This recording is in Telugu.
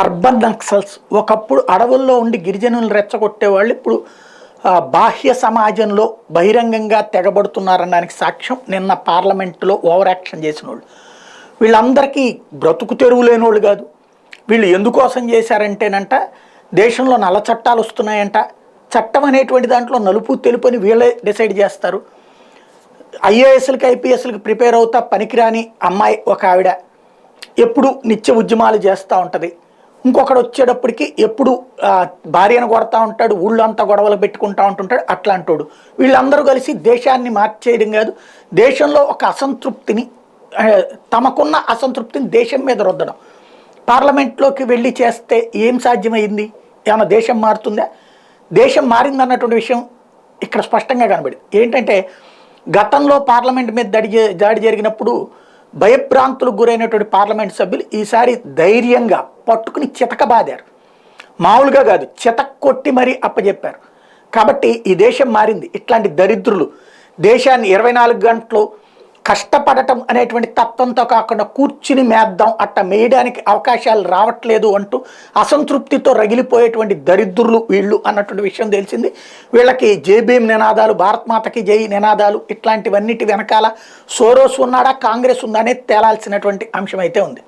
అర్బన్ నక్సల్స్ ఒకప్పుడు అడవుల్లో ఉండి గిరిజనులు రెచ్చగొట్టేవాళ్ళు ఇప్పుడు బాహ్య సమాజంలో బహిరంగంగా తెగబడుతున్నారనడానికి సాక్ష్యం నిన్న పార్లమెంటులో ఓవర్ యాక్షన్ చేసిన వాళ్ళు. వీళ్ళందరికీ బ్రతుకు తెరువు లేని వాళ్ళు కాదు. వీళ్ళు ఎందుకోసం చేశారంటేనంట, దేశంలో నల్ల చట్టాలు వస్తున్నాయంట, చట్టం అనేటువంటి దాంట్లో నలుపు తెలుపు అని వీళ్ళే డిసైడ్ చేస్తారు. ఐఏఎస్లకి ఐపీఎస్లకి ప్రిపేర్ అవుతా పనికిరాని అమ్మాయి ఒక ఆవిడ ఎప్పుడు నిత్య ఉద్యమాలు చేస్తూ ఉంటుంది. ఇంకొకడు వచ్చేటప్పటికి ఎప్పుడు భార్యను కొడతా ఉంటాడు, ఊళ్ళంతా గొడవలు పెట్టుకుంటా ఉంటుంటాడు. అట్లాంటోడు వీళ్ళందరూ కలిసి దేశాన్ని మార్చేయడం కాదు, దేశంలో ఒక అసంతృప్తిని తమకున్న అసంతృప్తిని దేశం మీద రుద్దడం. పార్లమెంట్లోకి వెళ్ళి చేస్తే ఏం సాధ్యమైంది? ఏమైనా దేశం మారుతుందా? దేశం మారిందన్నటువంటి విషయం ఇక్కడ స్పష్టంగా కనబడింది. ఏంటంటే గతంలో పార్లమెంట్ మీద దాడి జరిగినప్పుడు భయభ్రాంతులకు గురైనటువంటి పార్లమెంట్ సభ్యులు ఈసారి ధైర్యంగా పట్టుకుని చితకబాదారు. మామూలుగా కాదు, చితక్కొట్టి మరీ అప్పచెప్పారు. కాబట్టి ఈ దేశం మారింది. ఇట్లాంటి దరిద్రులు దేశాన్ని 24 గంటలు కష్టపడటం అనేటువంటి తత్వంతో కాకుండా కూర్చుని మేద్దాం అట్ట మేయడానికి అవకాశాలు రావట్లేదు అంటూ అసంతృప్తితో రగిలిపోయేటువంటి దరిద్రులు వీళ్ళు అన్నటువంటి విషయం తెలిసింది. వీళ్ళకి జేబీఎం నినాదాలు, భారత్ మాతకి జై నినాదాలు, ఇట్లాంటివన్నిటి వెనకాల సోరోస్ ఉన్నాడా, కాంగ్రెస్ ఉందా అనేది తేలాల్సినటువంటి అంశం అయితే ఉంది.